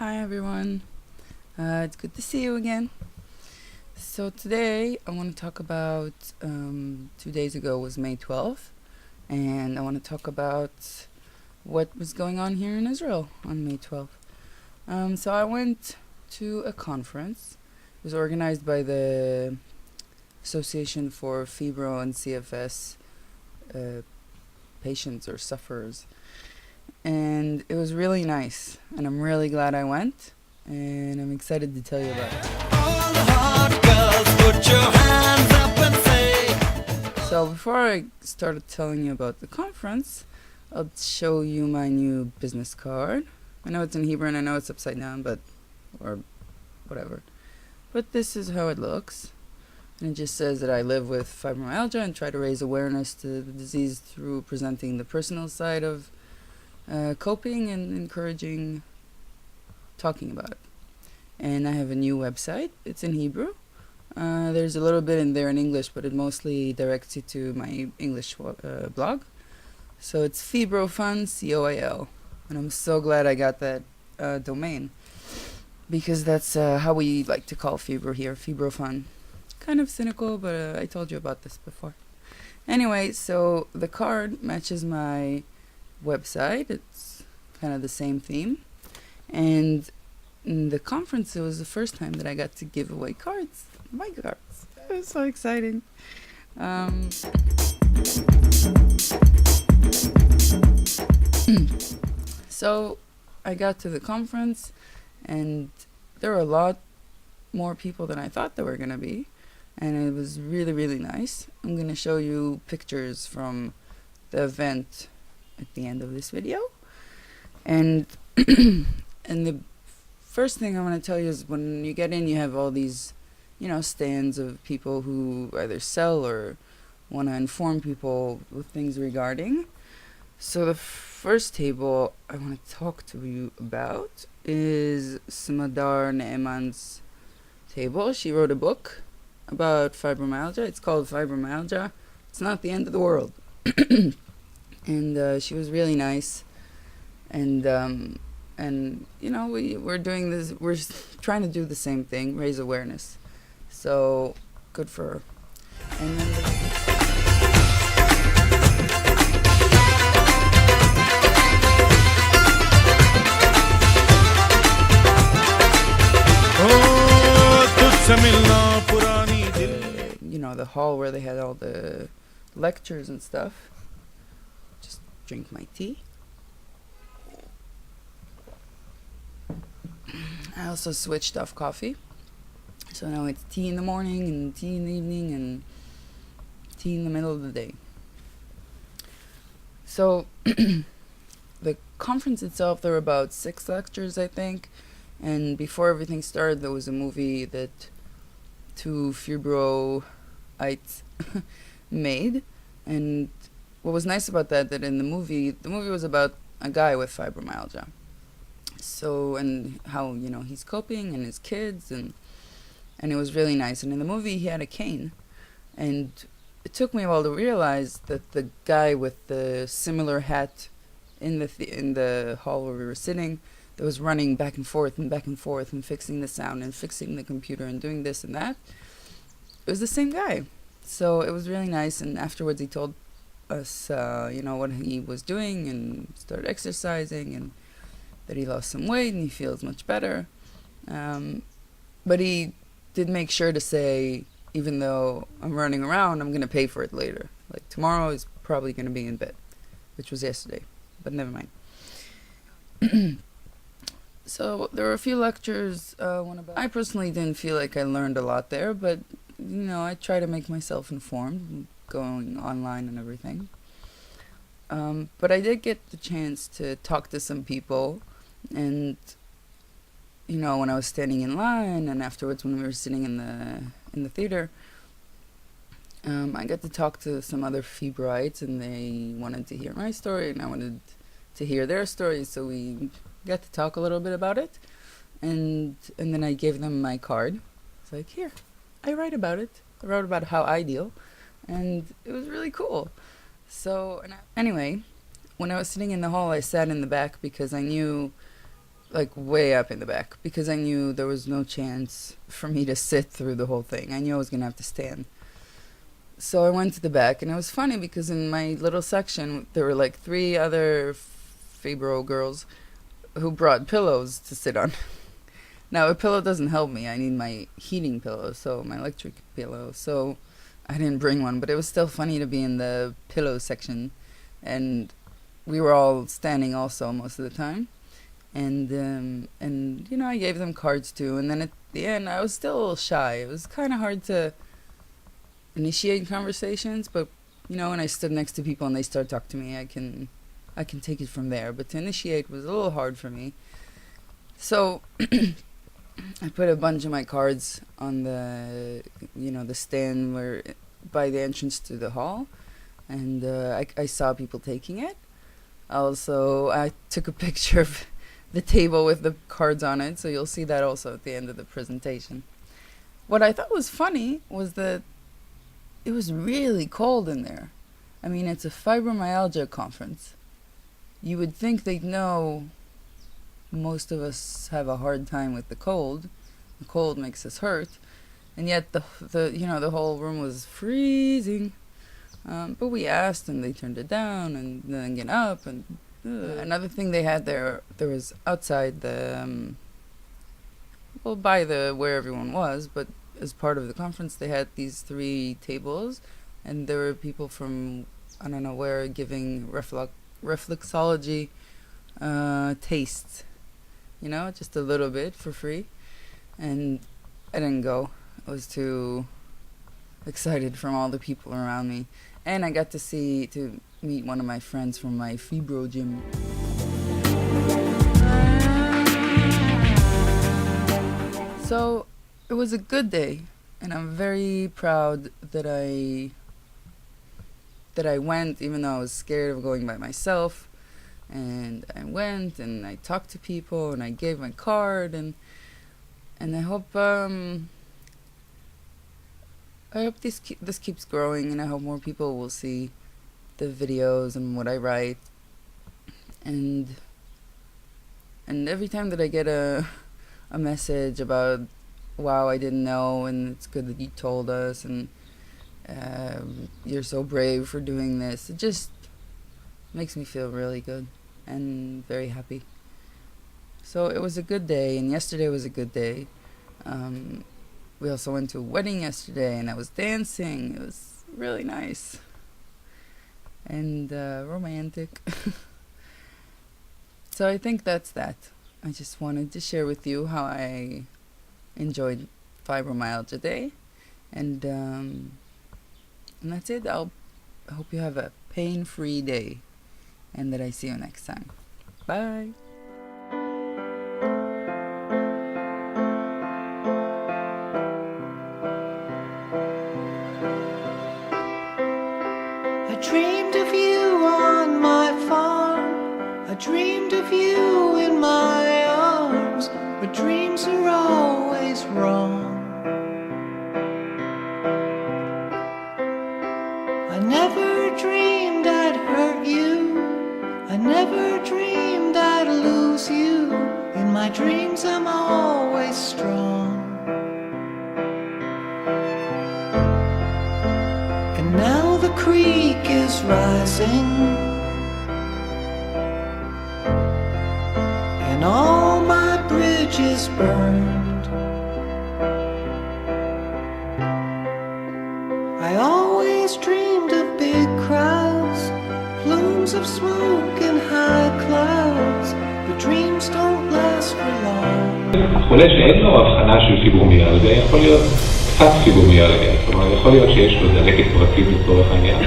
Hi everyone. It's good to see you again. So today I want to talk about 2 days ago was May 12th, and I want to talk about what was going on here in Israel on May 12th. So I went to a conference. It was organized by the Association for Fibro and CFS patients or sufferers. And it was really nice, and I'm really glad I went, and I'm excited to tell you about it. All the hot girls, put your hands up and say. So before I started telling you about the conference, I'll show you my new business card. I know it's in Hebrew and I know it's upside down, or whatever. But this is how it looks. And it just says that I live with fibromyalgia and try to raise awareness to the disease through presenting the personal side of coping and encouraging talking about it. And I have a new website. It's in Hebrew. There's a little bit in there in English, but it mostly directs you to my English blog. So it's Fibrofun, COIL. And I'm so glad I got that domain, because that's how we like to call Fibro here, Fibrofun. Kind of cynical, but I told you about this before. Anyway, so the card matches my website. It's kind of the same theme, and in the conference it was the first time that I got to give away cards, my cards. It was so exciting. So I got to the conference, and there were a lot more people than I thought there were going to be, and it was really, really nice. I'm going to show you pictures from the event at the end of this video. And and the first thing I want to tell you is when you get in, you have all these, stands of people who either sell or want to inform people with things regarding. So the first table I want to talk to you about is Smadar Ne'eman's table. She wrote a book about fibromyalgia. It's called Fibromyalgia. It's not the end of the world. And she was really nice, and we're doing this. We're trying to do the same thing, raise awareness. So good for her. And then the hall where they had all the lectures and stuff. Just drink my tea. I also switched off coffee, so now it's tea in the morning and tea in the evening and tea in the middle of the day. So the conference itself, there were about 6 lectures, I think, and before everything started there was a movie that 2 Fibroites made. And what was nice about that in the movie was about a guy with fibromyalgia. So, and how, he's coping, and his kids, and it was really nice. And in the movie he had a cane, and it took me a while to realize that the guy with the similar hat in the hall where we were sitting, that was running back and forth and fixing the sound and fixing the computer and doing this and that, it was the same guy. So it was really nice. And afterwards he told us what he was doing, and started exercising, and that he lost some weight and he feels much better. But he did make sure to say, even though I'm running around, I'm going to pay for it later. Like tomorrow is probably going to be in bed, which was yesterday, but never mind. So there were a few lectures. I personally didn't feel like I learned a lot there, but I try to make myself informed, going online and everything. But I did get the chance to talk to some people, and when I was standing in line, and afterwards when we were sitting in the theater, I got to talk to some other Fibroites, and they wanted to hear my story, and I wanted to hear their stories, so we got to talk a little bit about it, and then I gave them my card. It's like, here, I write about it. I wrote about how I deal, and it was really cool. So, anyway, when I was sitting in the hall, I sat in the back because I knew like way up in the back, because I knew there was no chance for me to sit through the whole thing. I knew I was gonna have to stand. So I went to the back, and it was funny because in my little section there were like 3 other Fibro girls who brought pillows to sit on. Now a pillow doesn't help me. I need my heating pillow, so my electric pillow. So I didn't bring one, but it was still funny to be in the pillow section, and we were all standing also most of the time. And you know, I gave them cards too, and then at the end I was still a little shy. It was kind of hard to initiate conversations, but you know, when I stood next to people and they start talking to me, I can take it from there. But to initiate was a little hard for me. So I put a bunch of my cards on the, you know, the stand where by the entrance to the hall, and I saw people taking it. Also, I took a picture of the table with the cards on it, so you'll see that also at the end of the presentation. What I thought was funny was that it was really cold in there. I mean, it's a fibromyalgia conference. You would think they'd know most of us have a hard time with the cold. The cold makes us hurt, and yet the you know, the whole room was freezing. But we asked, and they turned it down, and then get up. And another thing they had there was outside the well, by the where everyone was, but as part of the conference, they had these 3 tables, and there were people from I don't know where giving reflexology tastes, you know, just a little bit for free. And I didn't go. I was too excited from all the people around me, and I got to meet one of my friends from my Fibro gym. So it was a good day, and I'm very proud that I went, even though I was scared of going by myself. And I went, and I talked to people, and I gave my card, and I hope this keeps growing, and I hope more people will see the videos and what I write. And every time that I get a message about, wow, I didn't know, and it's good that you told us, and you're so brave for doing this, it just makes me feel really good and very happy. So it was a good day, and yesterday was a good day. We also went to a wedding yesterday, and I was dancing. It was really nice and romantic. So I think that's that. I just wanted to share with you how I enjoyed Fibromyalgia Day, and that's it. I hope you have a pain-free day, and that I see you next time. Bye. I dreamed of you on my farm. I dreamed of you in my arms, but dreams are always wrong. I never dreamed I'd hurt you. I never dreamed I'd lose you. In my dreams I'm always strong. And now the creek is rising, and all my bridges burned. I always dreamed of big crowds, plumes of smoke and high clouds, but dreams don't last for long. חולה שאין לו הבחנה של פיברומיאלגיה יכול להיות קצת פיברומיאלגיה, זאת אומרת יכול להיות שיש לו דלקת פרטית לצורך העניין,